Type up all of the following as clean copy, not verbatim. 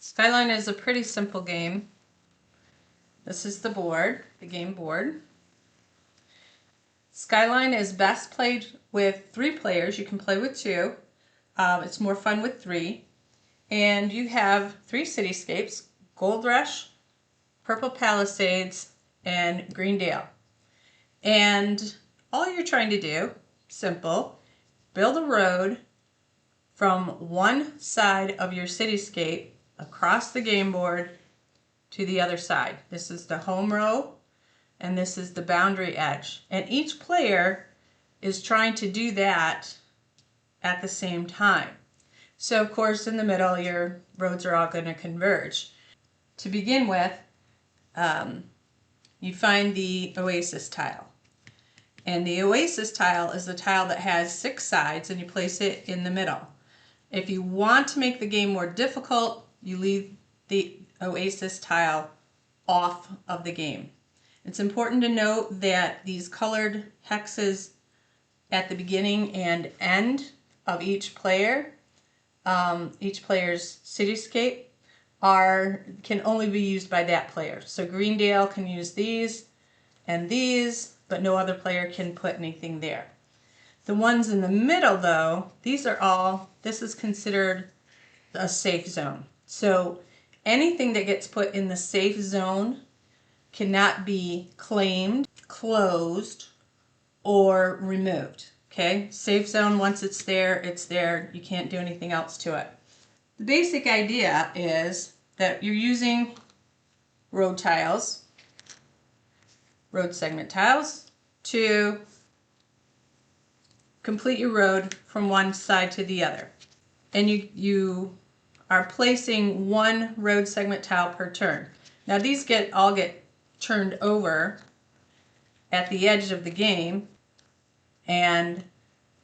Skyline is a pretty simple game. This is the board, the game board. Skyline is best played with 3 players. You can play with 2. It's more fun with 3. And you have 3 cityscapes: Gold Rush, Purple Palisades, and Greendale. And all you're trying to do, simple, build a road from one side of your cityscape across the game board to the other side. This is the home row and this is the boundary edge. And each player is trying to do that at the same time. So of course in the middle your roads are all going to converge. To begin with, you find the oasis tile. And the oasis tile is the tile that has 6 sides and you place it in the middle. If you want to make the game more difficult, you leave the oasis tile off of the game. It's important to note that these colored hexes at the beginning and end of each player's cityscape can only be used by that player. So Greendale can use these and these, but no other player can put anything there. The ones in the middle though, this is considered a safe zone. So anything that gets put in the safe zone cannot be claimed, closed, or removed. Okay? Safe zone, once it's there, it's there. You can't do anything else to it. The basic idea is that you're using road tiles, road segment tiles, to complete your road from one side to the other. And you are placing one road segment tile per turn. Now these all get turned over at the edge of the game, and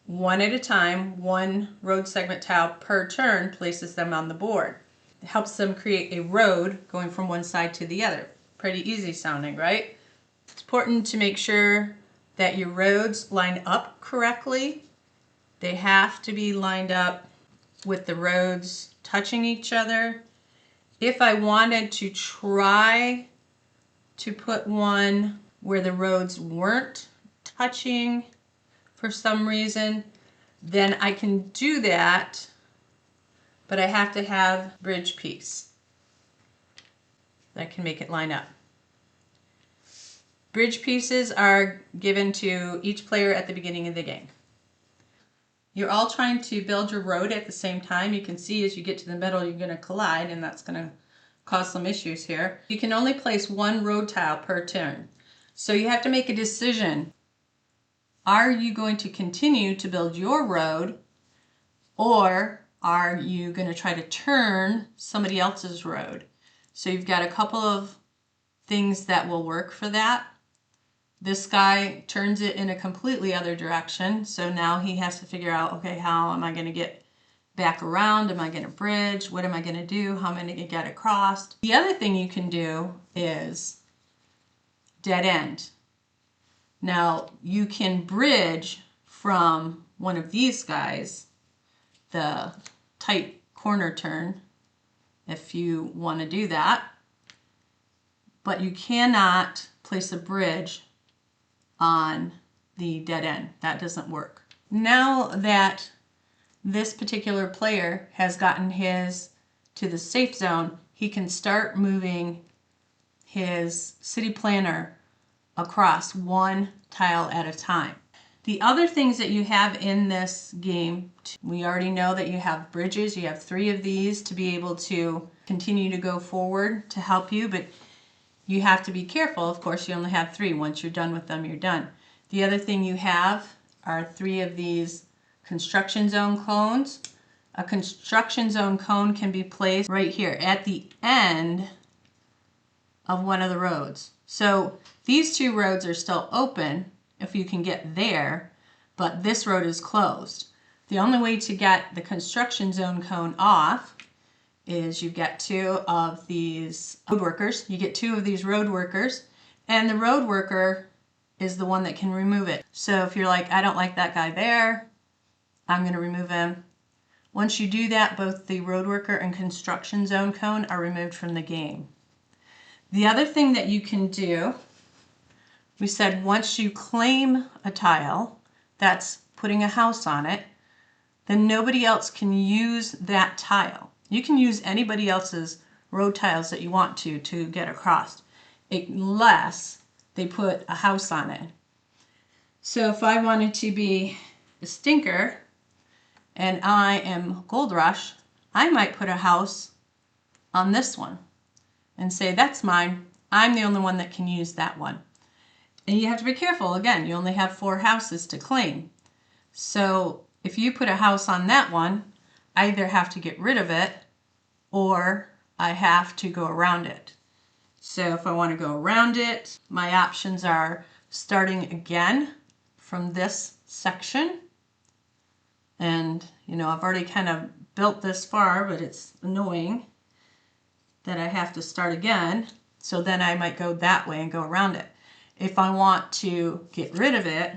one at a time, one road segment tile per turn places them on the board. It helps them create a road going from one side to the other. Pretty easy sounding, right? It's important to make sure that your roads line up correctly. They have to be lined up with the roads touching each other. If I wanted to try to put one where the roads weren't touching for some reason, then I can do that, but I have to have a bridge piece that can make it line up. Bridge pieces are given to each player at the beginning of the game. You're all trying to build your road at the same time. You can see as you get to the middle, you're going to collide, and that's going to cause some issues here. You can only place one road tile per turn. So you have to make a decision. Are you going to continue to build your road, or are you going to try to turn somebody else's road? So you've got a couple of things that will work for that. This guy turns it in a completely other direction, so now he has to figure out, okay, how am I going to get back around? Am I going to bridge? What am I going to do? How am I going to get across? The other thing you can do is dead end. Now, you can bridge from one of these guys, the tight corner turn, if you want to do that, but you cannot place a bridge on the dead end. That doesn't work. Now that this particular player has gotten his to the safe zone, he can start moving his city planner across one tile at a time. The other things that you have in this game, we already know that you have bridges. You have 3 of these to be able to continue to go forward to help you, but you have to be careful. Of course, you only have 3. Once you're done with them, you're done. The other thing you have are 3 of these construction zone cones. A construction zone cone can be placed right here at the end of one of the roads. So these 2 roads are still open if you can get there, but this road is closed. The only way to get the construction zone cone off is you get 2 of these road workers. You get 2 of these road workers, and the road worker is the one that can remove it. So if you're like, I don't like that guy there, I'm going to remove him. Once you do that, both the road worker and construction zone cone are removed from the game. The other thing that you can do, we said once you claim a tile, that's putting a house on it, then nobody else can use that tile. You can use anybody else's road tiles that you want to get across, unless they put a house on it. So if I wanted to be a stinker and I am Gold Rush, I might put a house on this one and say, that's mine. I'm the only one that can use that one. And you have to be careful. Again, you only have 4 houses to claim. So if you put a house on that one, I either have to get rid of it or I have to go around it. So if I want to go around it, my options are starting again from this section. And, you know, I've already kind of built this far, but it's annoying that I have to start again. So then I might go that way and go around it. If I want to get rid of it,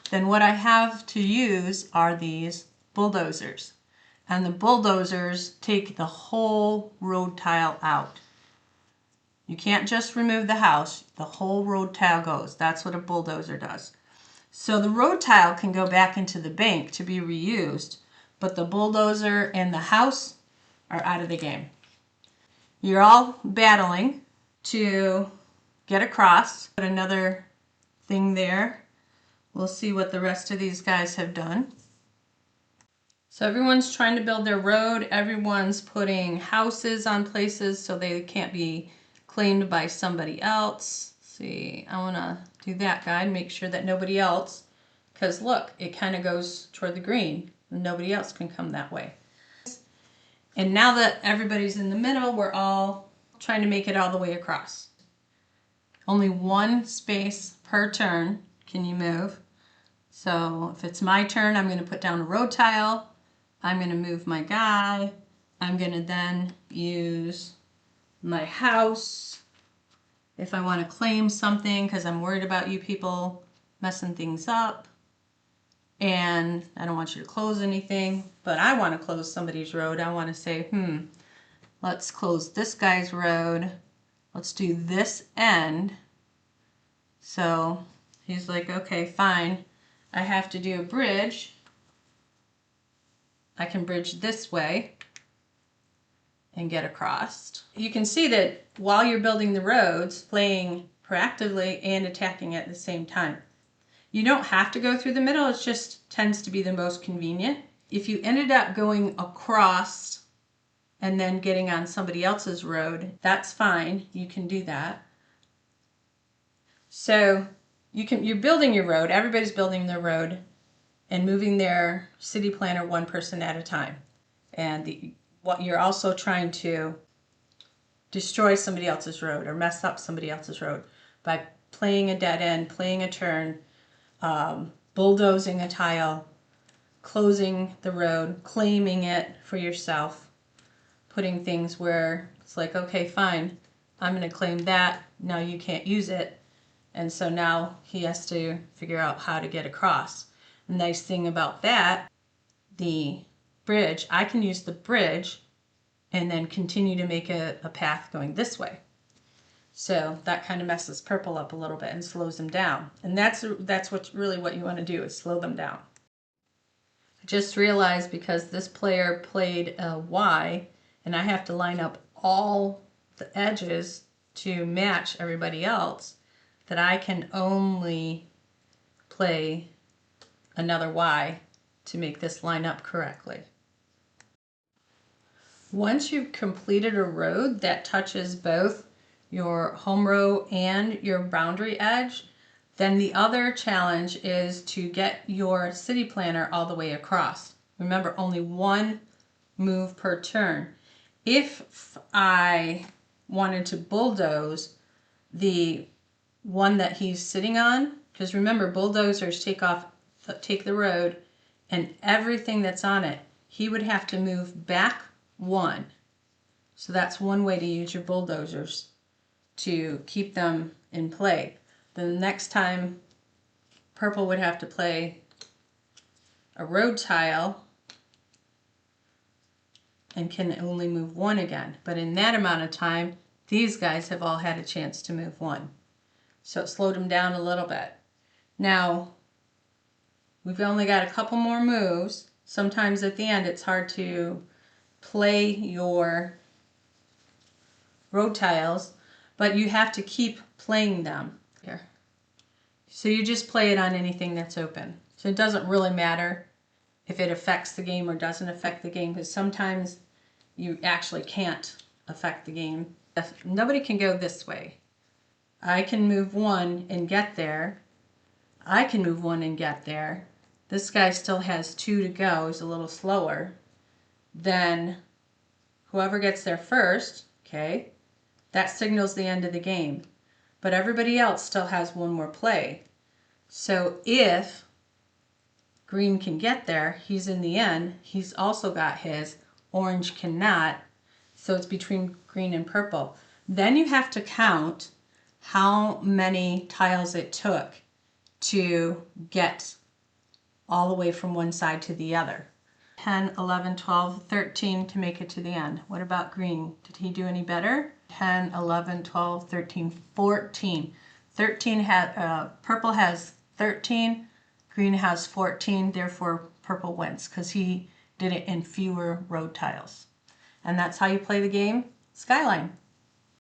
then what I have to use are these bulldozers. And the bulldozers take the whole road tile out. You can't just remove the house, the whole road tile goes. That's what a bulldozer does. So the road tile can go back into the bank to be reused, but the bulldozer and the house are out of the game. You're all battling to get across. Put another thing there. We'll see what the rest of these guys have done. So everyone's trying to build their road. Everyone's putting houses on places so they can't be claimed by somebody else. Let's see, I want to do that guide, make sure that nobody else, because look, it kind of goes toward the green. And nobody else can come that way. And now that everybody's in the middle, we're all trying to make it all the way across. Only 1 space per turn can you move. So if it's my turn, I'm going to put down a road tile. I'm going to move my guy. I'm going to then use my house if I want to claim something because I'm worried about you people messing things up. And I don't want you to close anything, but I want to close somebody's road. I want to say, let's close this guy's road. Let's do this end. So he's like, okay, fine. I have to do a bridge. I can bridge this way and get across. You can see that while you're building the roads, playing proactively and attacking at the same time. You don't have to go through the middle, it just tends to be the most convenient. If you ended up going across and then getting on somebody else's road, that's fine, you can do that. So you're building your road, everybody's building their road and moving their city planner 1 person at a time. And what you're also trying to destroy somebody else's road or mess up somebody else's road by playing a dead end, playing a turn, bulldozing a tile, closing the road, claiming it for yourself, putting things where it's like, okay, fine, I'm going to claim that, now you can't use it. And so now he has to figure out how to get across. The nice thing about that, the bridge, I can use the bridge and then continue to make a path going this way. So that kind of messes purple up a little bit and slows them down. And that's what you want to do, is slow them down. I just realized because this player played a Y and I have to line up all the edges to match everybody else, that I can only play another Y to make this line up correctly. Once you've completed a road that touches both your home row and your boundary edge, then the other challenge is to get your city planner all the way across. Remember, only 1 move per turn. If I wanted to bulldoze the one that he's sitting on, because remember, bulldozers take the road and everything that's on it, he would have to move back 1. So that's one way to use your bulldozers to keep them in play. Then the next time, purple would have to play a road tile and can only move one again. But in that amount of time, these guys have all had a chance to move one. So it slowed them down a little bit. Now, we've only got a couple more moves. Sometimes at the end it's hard to play your road tiles, but you have to keep playing them. Here. So you just play it on anything that's open. So it doesn't really matter if it affects the game or doesn't affect the game, because sometimes you actually can't affect the game. Nobody can go this way. I can move one and get there. I can move one and get there. This guy still has 2 to go. He's a little slower. Then whoever gets there first, okay, that signals the end of the game. But everybody else still has one more play. So if green can get there, he's in the end. He's also got his. Orange cannot. So it's between green and purple. Then you have to count how many tiles it took to get all the way from one side to the other. 10, 11, 12, 13 to make it to the end. What about green? Did he do any better? 10, 11, 12, 13, 14. 13 had, purple has 13, green has 14, therefore purple wins because he did it in fewer road tiles. And that's how you play the game Skyline.